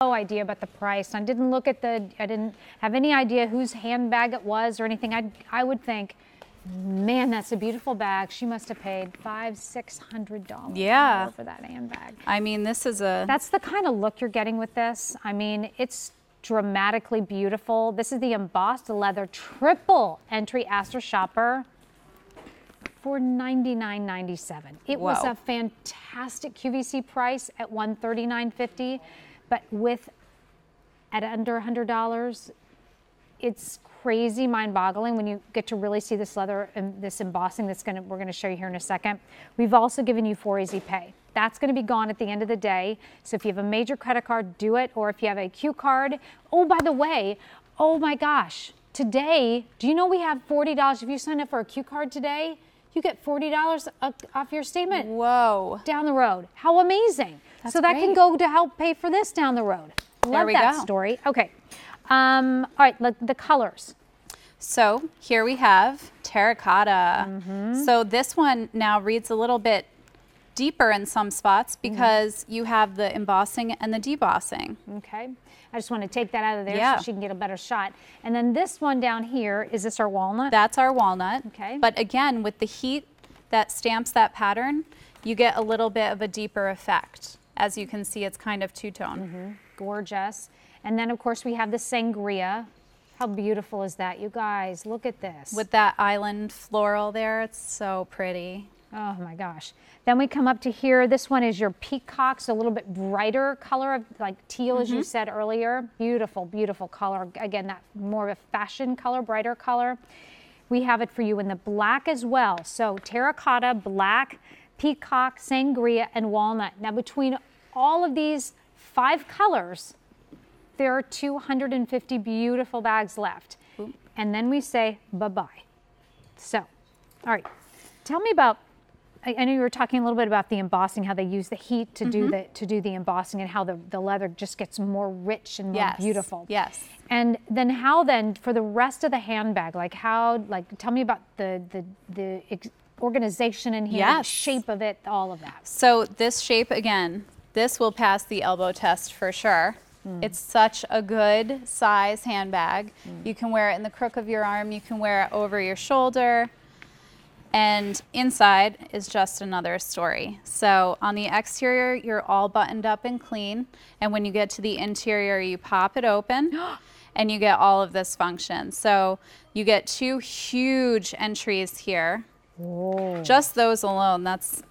No idea about the price. I didn't look at I didn't have any idea whose handbag it was or anything. I would think, man, that's a beautiful bag. She must have paid $500-600 for that handbag. I mean, that's the kind of look you're getting with this. I mean, it's dramatically beautiful. This is the embossed leather triple entry Astor shopper for $99.97. It was a fantastic QVC price at $139.50, but at under $100, it's crazy, mind-boggling when you get to really see this leather and this embossing we're gonna show you here in a second. We've also given you 4 easy pay. That's gonna be gone at the end of the day. So if you have a major credit card, do it. Or if you have a Q card. Oh, by the way, oh my gosh, today, do you know we have $40? If you sign up for a Q card today, you get $40 off your statement. Whoa. Down the road. How amazing. So that can go to help pay for this down the road. Love that story. Okay. All right, the colors. So here we have terracotta. So this one now reads a little bit deeper in some spots because you have the embossing and the debossing. Okay. I just want to take that out of there so she can get a better shot. And then this one down here, is this our walnut? That's our walnut. Okay. But again, with the heat that stamps that pattern, you get a little bit of a deeper effect. As you can see, it's kind of two-tone. Gorgeous. And then, of course, we have the sangria. How beautiful is that, you guys? Look at this. With that island floral there, it's so pretty. Oh my gosh. Then we come up to here. This one is your peacock, so a little bit brighter color of like teal, as you said earlier. Beautiful, beautiful color. Again, that more of a fashion color, brighter color. We have it for you in the black as well. So terracotta, black, peacock, sangria, and walnut. Now between all of these 5 colors, there are 250 beautiful bags left. And then we say bye-bye. So, all right, tell me about, I know you were talking a little bit about the embossing, how they use the heat to do the embossing, and how the leather just gets more rich and more beautiful. Yes. And then how then for the rest of the handbag, tell me about the organization in here, the shape of it, all of that. So this shape, again, this will pass the elbow test for sure. It's such a good size handbag. You can wear it in the crook of your arm. You can wear it over your shoulder. And inside is just another story. So on the exterior, you're all buttoned up and clean. And when you get to the interior, you pop it open and you get all of this function. So you get 2 huge entries here. Whoa. Just those alone, that's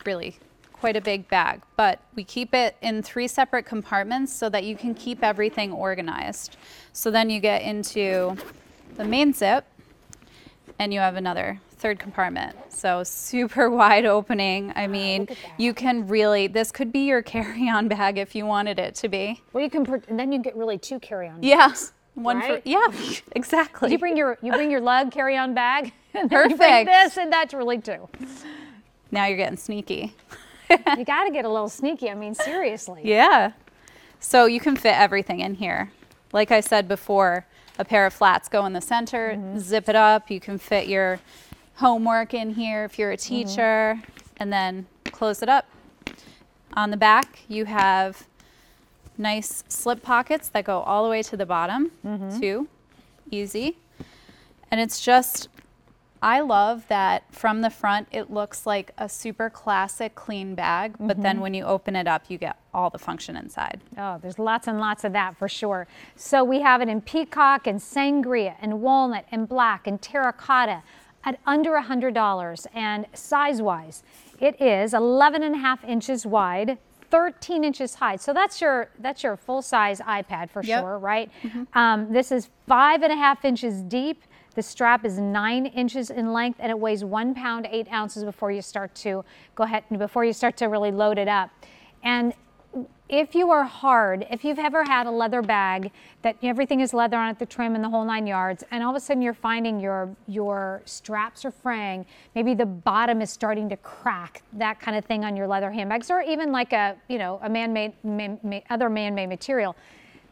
really quite a big bag, but we keep it in 3 separate compartments so that you can keep everything organized. So then you get into the main zip and you have another 3rd compartment. So super wide opening. I mean, you can really, this could be your carry-on bag if you wanted it to be. Well, you can, and then you get really 2 carry-on bags. Yeah. One right? Exactly. You bring your lug carry-on bag, and then Perfect. you bring this, and that's really 2. Now you're getting sneaky. You got to get a little sneaky. I mean, seriously. Yeah. So you can fit everything in here. Like I said before, a pair of flats go in the center, zip it up. You can fit your homework in here if you're a teacher, and then close it up. On the back, you have nice slip pockets that go all the way to the bottom, too. Easy. And it's just, I love that from the front, it looks like a super classic clean bag, but then when you open it up, you get all the function inside. Oh, there's lots and lots of that for sure. So we have it in peacock and sangria and walnut and black and terracotta at under $100. And size-wise, it is 11.5 inches wide, 13 inches high. So that's your full-size iPad for sure, right? This is 5.5 inches deep. The strap is 9 inches in length, and it weighs 1 pound, 8 ounces before you start to really load it up. And if you are hard, if you've ever had a leather bag that everything is leather on it, the trim and the whole 9 yards, and all of a sudden you're finding your straps are fraying, maybe the bottom is starting to crack, that kind of thing on your leather handbags, or even like a man-made, other man-made material.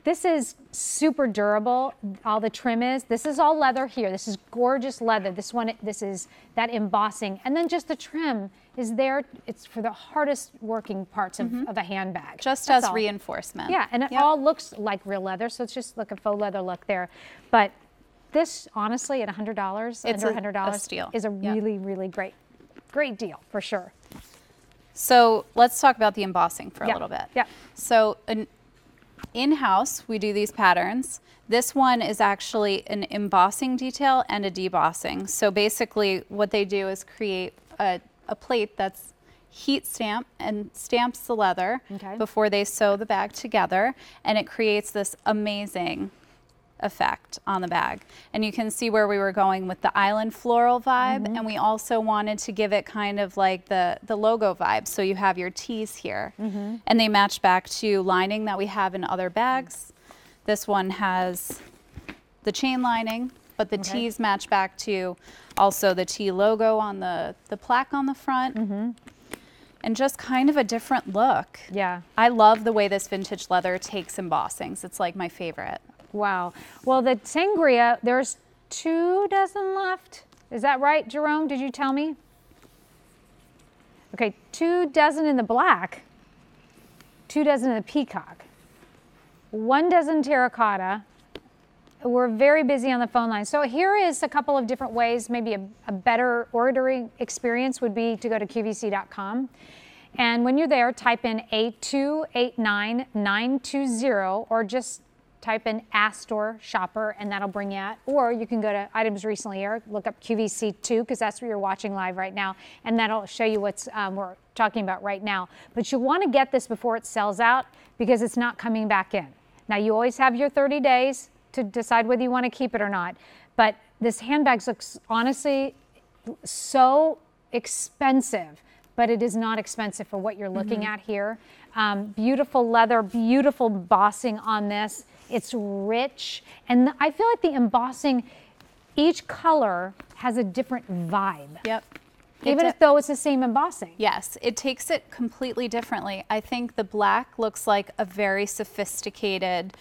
This is super durable. All the trim is. This is all leather here. This is gorgeous leather. This is that embossing. And then just the trim is there. It's for the hardest working parts of a handbag. Just That's as all. reinforcement. Yeah, and it all looks like real leather, so it's just like a faux leather look there. But this, honestly, at $100, under $100, a steal. is a really, really great deal for sure. So let's talk about the embossing for a little bit. Yeah. So in-house, we do these patterns. This one is actually an embossing detail and a debossing. So basically what they do is create a plate that's heat stamp and stamps the leather before they sew the bag together, and it creates this amazing effect on the bag. And you can see where we were going with the island floral vibe, and we also wanted to give it kind of like the logo vibe. So you have your T's here, and they match back to lining that we have in other bags. This one has the chain lining, but the T's match back to also the T logo on the plaque on the front. And just kind of a different look. Yeah. I love the way this vintage leather takes embossings. It's like my favorite. Wow. Well, the sangria, there's 2 dozen left. Is that right, Jerome? Did you tell me? Okay, 2 dozen in the black, 2 dozen in the peacock, 1 dozen terracotta. We're very busy on the phone line. So here is a couple of different ways. Maybe a better ordering experience would be to go to QVC.com. And when you're there, type in 8289920 or just type in Astor shopper and that'll bring you out. Or you can go to items recently aired, look up QVC2 because that's what you're watching live right now, and that'll show you what's we're talking about right now. But you want to get this before it sells out because it's not coming back in. Now you always have your 30 days to decide whether you want to keep it or not. But this handbag looks honestly so expensive, but it is not expensive for what you're looking at here. Beautiful leather, beautiful embossing on this. It's rich, and I feel like the embossing, each color has a different vibe. Yep. Even if though it's the same embossing. Yes, it takes it completely differently. I think the black looks like a very sophisticated,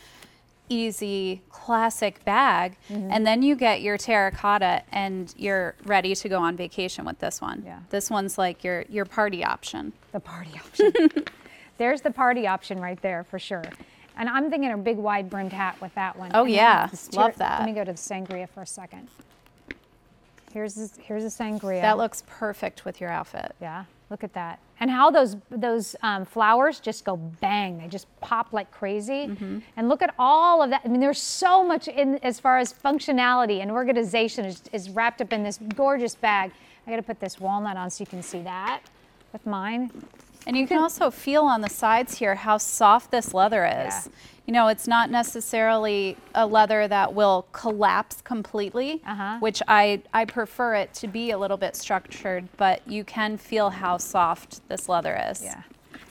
easy, classic bag, and then you get your terracotta and you're ready to go on vacation with this one. Yeah. This one's like your party option. The party option. There's the party option right there for sure. And I'm thinking a big wide brimmed hat with that one. Oh and yeah, love that. Let me go to the sangria for a second. Here's the sangria. That looks perfect with your outfit. Yeah, look at that. And how those flowers just go bang. They just pop like crazy. And look at all of that. I mean, there's so much in as far as functionality and organization is wrapped up in this gorgeous bag. I got to put this walnut on so you can see that with mine. And you can also feel on the sides here how soft this leather is. Yeah. You know, it's not necessarily a leather that will collapse completely, which I prefer it to be a little bit structured, but you can feel how soft this leather is. Yeah.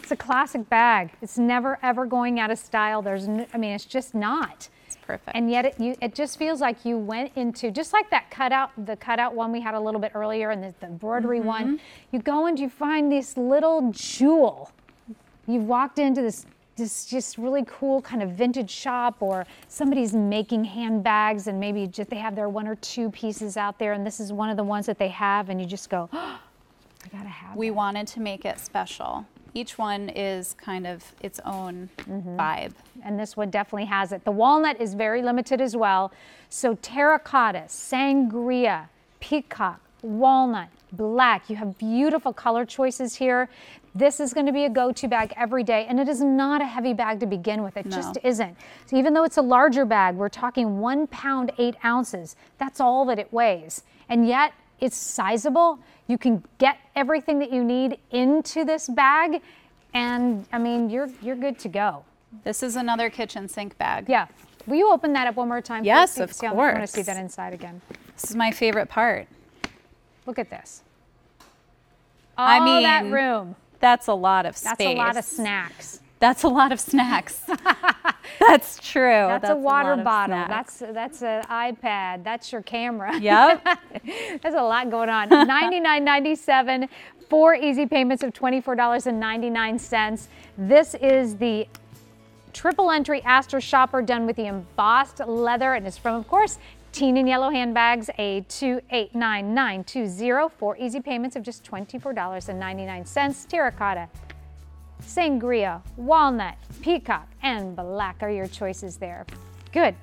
It's a classic bag. It's never ever going out of style. I mean, it's just not. It's perfect. And yet it just feels like you went into, just like that the cutout one we had a little bit earlier and the embroidery one, you go and you find this little jewel. You've walked into this just really cool kind of vintage shop, or somebody's making handbags and maybe just they have their 1 or 2 pieces out there and this is one of the ones that they have and you just go, oh, I gotta have We that. wanted to make it special. Each one is kind of its own vibe. And this one definitely has it. The walnut is very limited as well. So terracotta, sangria, peacock, walnut, black. You have beautiful color choices here. This is going to be a go-to bag every day, and it is not a heavy bag to begin with. It just isn't. So even though it's a larger bag, we're talking 1 pound, 8 ounces. That's all that it weighs. And yet it's sizable. You can get everything that you need into this bag, and I mean, you're good to go. This is another kitchen sink bag. Yeah. Will you open that up one more time? Yes, please? of I want to course. see that inside again. This is my favorite part. Look at this. I All mean, that room. That's a lot of space. That's a lot of snacks. That's a lot of snacks. That's true. That's a water lot of bottle. snacks. That's an iPad. That's your camera. Yep. There's a lot going on. $99.97, 4 easy payments of $24.99. This is the triple entry Astor shopper done with the embossed leather, and it's from, of course, Tignanello handbags, A289920, 4 easy payments of just $24.99. Terracotta, sangria, walnut, peacock, and black are your choices there. Good.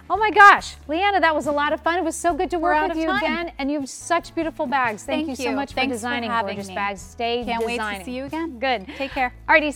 Oh my gosh, Leanna, that was a lot of fun. It was so good to work with you again, and you have such beautiful bags. Thank you so much for designing gorgeous bags. Stay designing. Can't wait to see you again. Good. Take care. Alrighty.